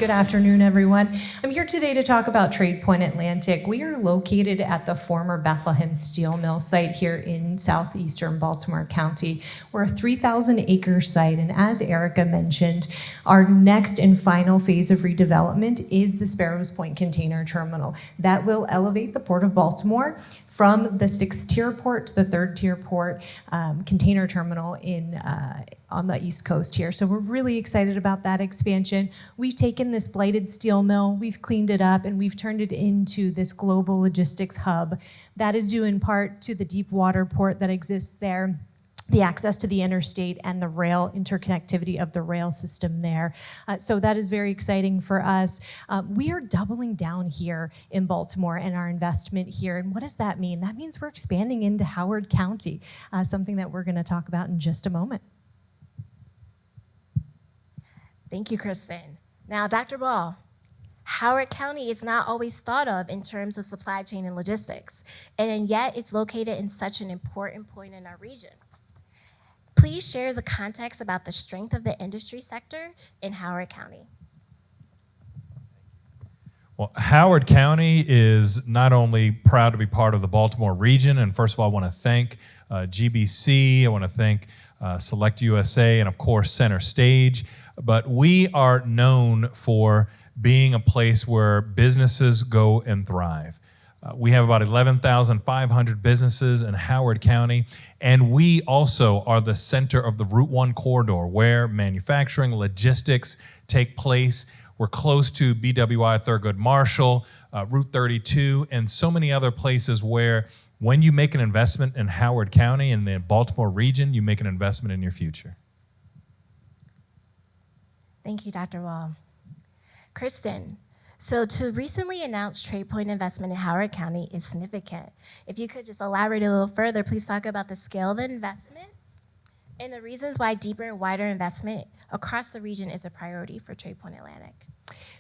Good afternoon, everyone. I'm here today to talk about Tradepoint Atlantic. We are located at the former Bethlehem Steel Mill site here in southeastern Baltimore County. We're a 3,000-acre site, and as Erica mentioned, our next and final phase of redevelopment is the Sparrows Point Container Terminal. That will elevate the Port of Baltimore from the 6th-tier port to the 3rd-tier port container terminal on the East Coast here. So we're really excited about that expansion. We've taken this blighted steel mill, we've cleaned it up, and we've turned it into this global logistics hub. That is due in part to the deep water port that exists there, the access to the interstate, and the rail interconnectivity of the rail system there. So that is very exciting for us. We are doubling down here in Baltimore and our investment here. And what does that mean? That means we're expanding into Howard County, something that we're going to talk about in just a moment. Thank you, Kristin. Now, Dr. Ball, Howard County is not always thought of in terms of supply chain and logistics, and yet it's located in such an important point in our region. Please share the context about the strength of the industry sector in Howard County. Well, Howard County is not only proud to be part of the Baltimore region, and first of all, I want to thank GBC, I want to thank Select USA, and of course, Center Stage, but we are known for being a place where businesses go and thrive. We have about 11,500 businesses in Howard County, and we also are the center of the Route 1 corridor where manufacturing, logistics take place. We're close to BWI, Thurgood Marshall, Route 32, and so many other places where when you make an investment in Howard County and the Baltimore region, you make an investment in your future. Thank you, Dr. Wall. Kristin, so to recently announce Tradepoint investment in Howard County is significant. If you could just elaborate a little further, please talk about the scale of the investment and the reasons why deeper and wider investment across the region is a priority for Tradepoint Atlantic.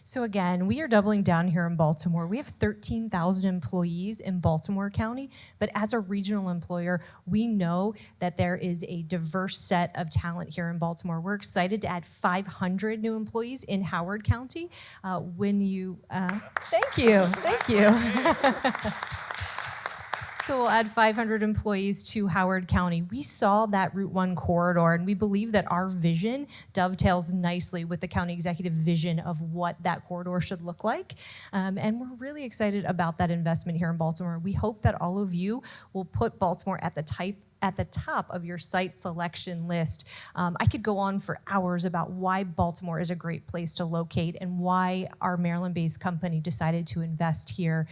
So again, we are doubling down here in Baltimore. We have 13,000 employees in Baltimore County, but as a regional employer, we know that there is a diverse set of talent here in Baltimore. We're excited to add 500 new employees in Howard County. Thank you. So we'll add 500 employees to Howard County. We saw that Route 1 corridor, and we believe that our vision dovetails nicely with the county executive vision of what that corridor should look like. And we're really excited about that investment here in Baltimore. We hope that all of you will put Baltimore at the top of your site selection list. I could go on for hours about why Baltimore is a great place to locate and why our Maryland-based company decided to invest here.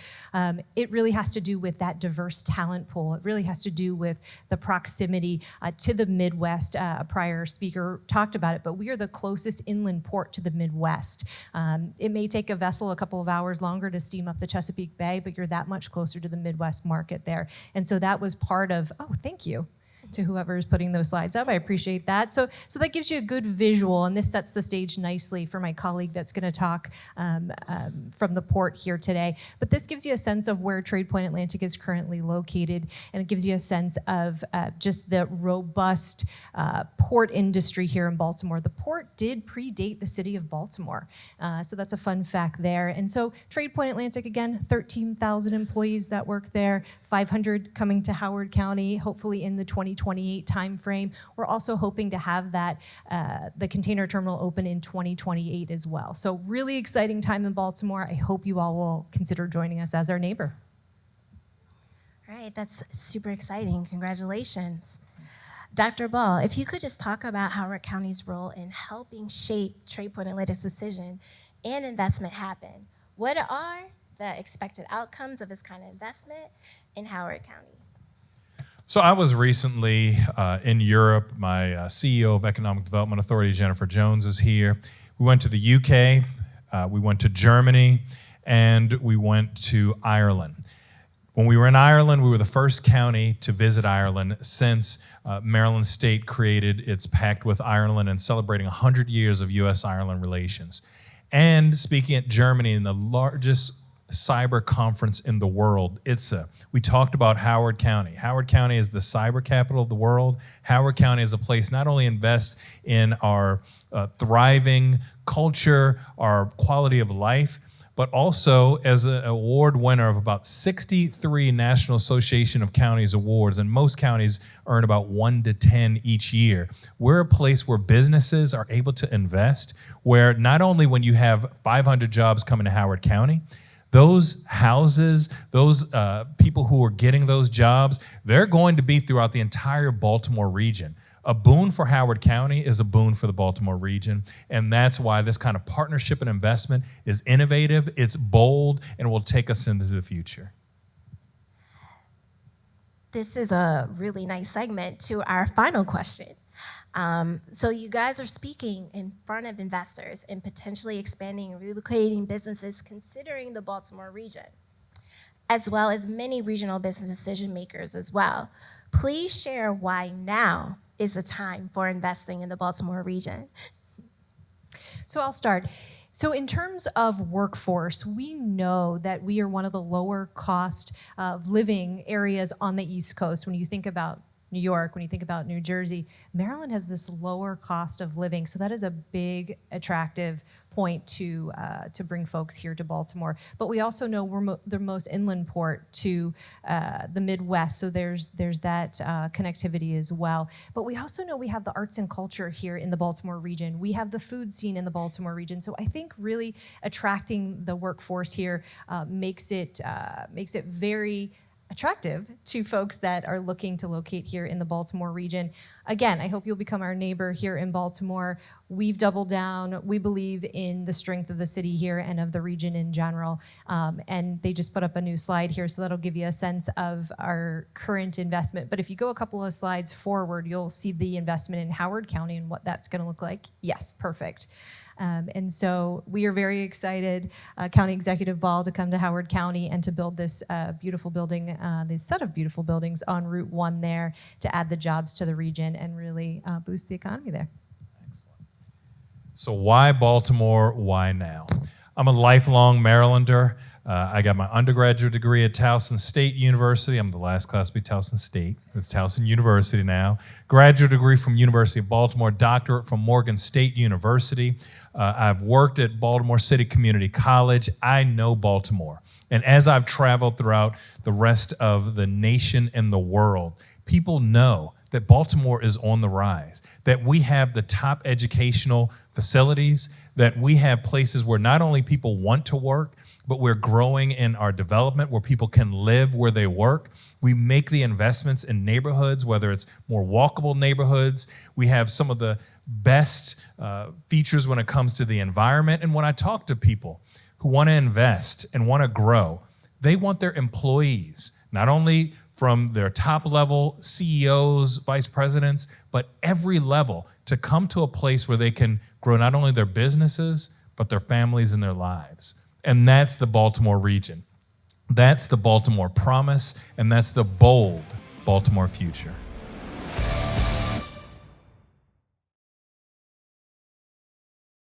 It really has to do with that diverse talent pool. It really has to do with the proximity to the Midwest. A prior speaker talked about it, but we are the closest inland port to the Midwest. It may take a vessel a couple of hours longer to steam up the Chesapeake Bay, but you're that much closer to the Midwest market there. And so that was part of, thank you to whoever is putting those slides up. I appreciate that. So that gives you a good visual, and this sets the stage nicely for my colleague that's going to talk from the port here today. But this gives you a sense of where Tradepoint Atlantic is currently located, and it gives you a sense of just the robust port industry here in Baltimore. The port did predate the city of Baltimore, so that's a fun fact there. And so Tradepoint Atlantic, again, 13,000 employees that work there, 500 coming to Howard County, hopefully in the 2028 timeframe. We're also hoping to have that the container terminal open in 2028 as well. So really exciting time in Baltimore. I hope you all will consider joining us as our neighbor. All right, that's super exciting. Congratulations. Dr. Ball, if you could just talk about Howard County's role in helping shape Tradepoint Atlantic's decision and investment happen. What are the expected outcomes of this kind of investment in Howard County? So I was recently in Europe. My CEO of Economic Development Authority, Jennifer Jones, is here. We went to the UK, we went to Germany, and we went to Ireland. When we were in Ireland, we were the first county to visit Ireland since Maryland State created its pact with Ireland and celebrating 100 years of U.S.-Ireland relations. And speaking at Germany, in the largest cyber conference in the world, ITSA. We talked about Howard County. Howard County is the cyber capital of the world. Howard County is a place not only invest in our thriving culture, our quality of life, but also as an award winner of about 63 National Association of Counties awards, and most counties earn about 1 to 10 each year. We're a place where businesses are able to invest, where not only when you have 500 jobs coming to Howard County, those houses, those people who are getting those jobs, they're going to be throughout the entire Baltimore region. A boon for Howard County is a boon for the Baltimore region, and that's why this kind of partnership and investment is innovative, it's bold, and will take us into the future. This is a really nice segment to our final question. So you guys are speaking in front of investors and potentially expanding and relocating businesses considering the Baltimore region, as well as many regional business decision makers as well. Please share why now is the time for investing in the Baltimore region. So I'll start. So in terms of workforce, we know that we are one of the lower cost of living areas on the East Coast. When you think about New York, when you think about New Jersey, Maryland has this lower cost of living. So that is a big attractive point to bring folks here to Baltimore. But we also know we're the most inland port to the Midwest, so there's that connectivity as well. But we also know we have the arts and culture here in the Baltimore region. We have the food scene in the Baltimore region. So I think really attracting the workforce here makes it very attractive to folks that are looking to locate here in the Baltimore region. Again, I hope you'll become our neighbor here in Baltimore. We've doubled down. We believe in the strength of the city here and of the region in general. And they just put up a new slide here, so that'll give you a sense of our current investment. But if you go a couple of slides forward, you'll see the investment in Howard County and what that's going to look like. Yes, perfect. And so we are very excited, County Executive Ball, to come to Howard County and to build this beautiful building, this set of beautiful buildings on Route 1 there to add the jobs to the region and really boost the economy there. Excellent. So why Baltimore? Why now? I'm a lifelong Marylander. I got my undergraduate degree at Towson State University. I'm the last class to be Towson State. It's Towson University now. Graduate degree from University of Baltimore, doctorate from Morgan State University. I've worked at Baltimore City Community College. I know Baltimore. And as I've traveled throughout the rest of the nation and the world, people know that Baltimore is on the rise, that we have the top educational facilities, that we have places where not only people want to work, but we're growing in our development where people can live where they work. We make the investments in neighborhoods, whether it's more walkable neighborhoods. We have some of the best features when it comes to the environment. And when I talk to people who want to invest and want to grow, they want their employees, not only from their top level CEOs, vice presidents, but every level to come to a place where they can grow not only their businesses, but their families and their lives. And that's the Baltimore region. That's the Baltimore promise, and that's the bold Baltimore future.